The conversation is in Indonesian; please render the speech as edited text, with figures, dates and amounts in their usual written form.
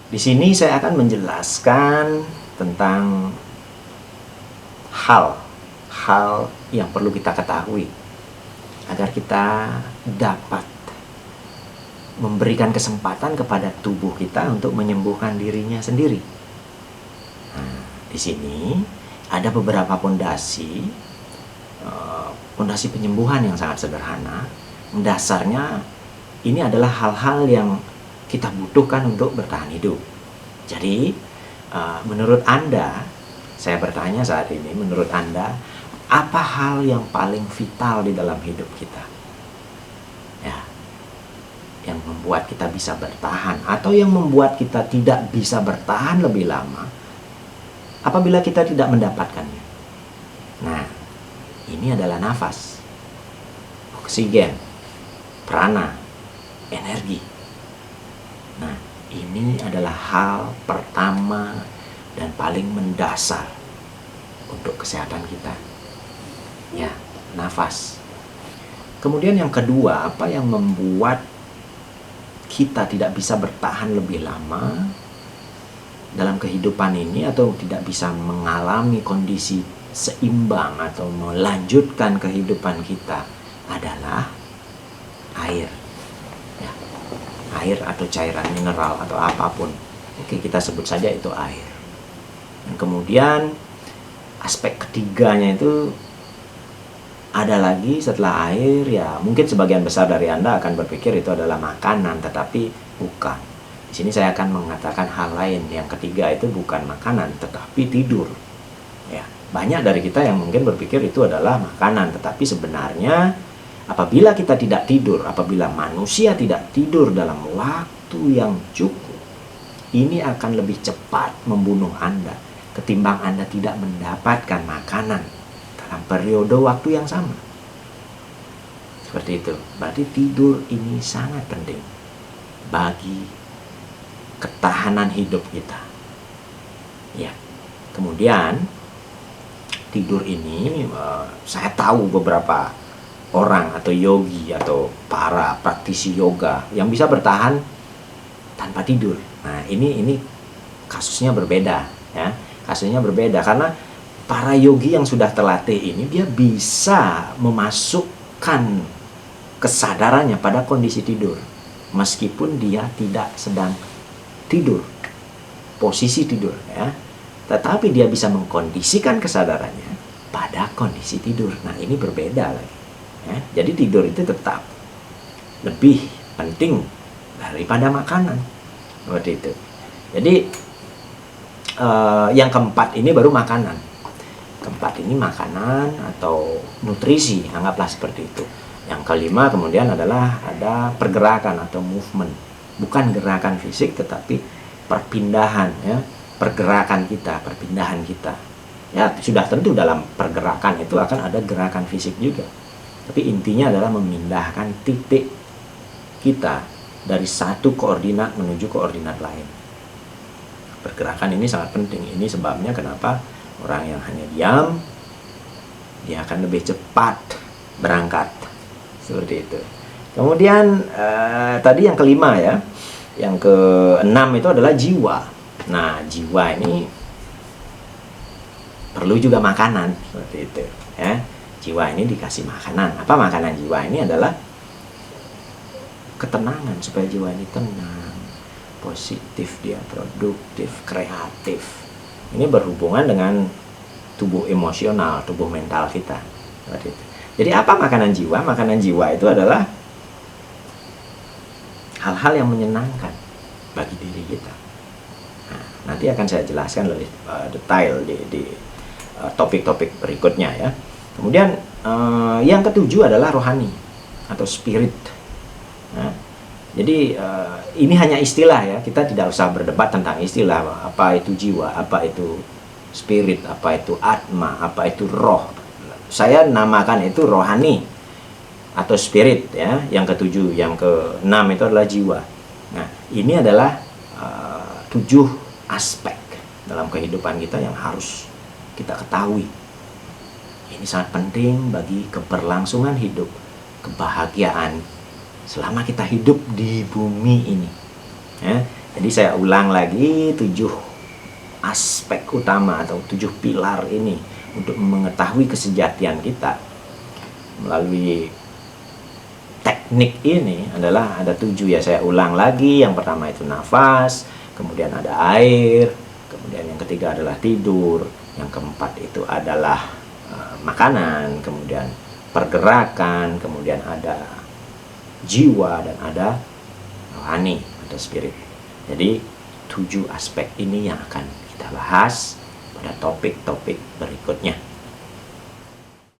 Di sini saya akan menjelaskan tentang hal yang perlu kita ketahui agar kita dapat memberikan kesempatan kepada tubuh kita untuk menyembuhkan dirinya sendiri. Nah, di sini ada beberapa pondasi penyembuhan yang sangat sederhana. Dasarnya ini adalah hal-hal yang kita butuhkan untuk bertahan hidup. Jadi menurut Anda, saya bertanya saat ini, menurut Anda apa hal yang paling vital di dalam hidup kita? Ya, yang membuat kita bisa bertahan atau yang membuat kita tidak bisa bertahan lebih lama apabila kita tidak mendapatkannya. Nah, ini adalah nafas, oksigen, prana, energi. Nah, ini adalah hal pertama dan paling mendasar untuk kesehatan kita. Ya, nafas. Kemudian yang kedua, apa yang membuat kita tidak bisa bertahan lebih lama dalam kehidupan ini atau tidak bisa mengalami kondisi seimbang atau melanjutkan kehidupan kita adalah air. Ya, air atau cairan mineral atau apapun. Oke, kita sebut saja itu air. Dan kemudian aspek ketiganya itu ada lagi setelah air, ya mungkin sebagian besar dari Anda akan berpikir itu adalah makanan, tetapi bukan. Di sini saya akan mengatakan hal lain. Yang ketiga itu bukan makanan, tetapi tidur. Ya, banyak dari kita yang mungkin berpikir itu adalah makanan, tetapi sebenarnya apabila kita tidak tidur, apabila manusia tidak tidur dalam waktu yang cukup, ini akan lebih cepat membunuh Anda ketimbang Anda tidak mendapatkan makanan dalam periode waktu yang sama. Seperti itu. Berarti tidur ini sangat penting bagi ketahanan hidup kita. Ya. Kemudian tidur ini saya tahu beberapa orang atau yogi atau para praktisi yoga yang bisa bertahan tanpa tidur. Nah, ini kasusnya berbeda, ya. Kasusnya berbeda karena para yogi yang sudah terlatih ini dia bisa memasukkan kesadarannya pada kondisi tidur meskipun dia tidak sedang tidur, posisi tidur, ya. Tetapi dia bisa mengkondisikan kesadarannya pada kondisi tidur. Nah, ini berbeda lagi. Ya, jadi tidur itu tetap lebih penting daripada makanan, seperti itu. Jadi yang keempat ini baru makanan. Keempat ini makanan atau nutrisi, anggaplah seperti itu. Yang kelima kemudian adalah ada pergerakan atau movement, bukan gerakan fisik tetapi perpindahan, ya, pergerakan kita, perpindahan kita. Ya, sudah tentu dalam pergerakan itu akan ada gerakan fisik juga. Tapi intinya adalah memindahkan titik kita dari satu koordinat menuju koordinat lain. Pergerakan ini sangat penting. Ini sebabnya kenapa orang yang hanya diam, dia akan lebih cepat berangkat. Seperti itu. Kemudian tadi yang kelima, ya. Yang keenam itu adalah jiwa. Nah, jiwa ini perlu juga makanan. Seperti itu, ya. Jiwa ini dikasih makanan. Apa makanan jiwa ini? Adalah ketenangan, supaya jiwa ini tenang, positif, dia produktif, kreatif. Ini berhubungan dengan tubuh emosional, tubuh mental kita. Seperti itu. Jadi apa makanan jiwa? Makanan jiwa itu adalah hal-hal yang menyenangkan bagi diri kita. Nah, nanti akan saya jelaskan lebih detail di topik-topik berikutnya, ya. Kemudian yang ketujuh adalah rohani atau spirit. Nah, jadi ini hanya istilah, ya. Kita tidak usah berdebat tentang istilah apa itu jiwa, apa itu spirit, apa itu atma, apa itu roh. Saya namakan itu rohani atau spirit, ya. Yang ketujuh, yang keenam itu adalah jiwa. Nah, ini adalah 7 aspek dalam kehidupan kita yang harus kita ketahui. Ini sangat penting bagi keberlangsungan hidup, kebahagiaan selama kita hidup di bumi ini. Ya. Jadi saya ulang lagi 7 aspek utama atau 7 pilar ini untuk mengetahui kesejatian kita melalui teknik ini adalah ada 7 ya. Saya ulang lagi, yang pertama itu nafas, kemudian ada air, kemudian yang ketiga adalah tidur, yang keempat itu adalah makanan, kemudian pergerakan, kemudian ada jiwa, dan ada rohani atau spirit. Jadi 7 aspek ini yang akan kita bahas pada topik-topik berikutnya.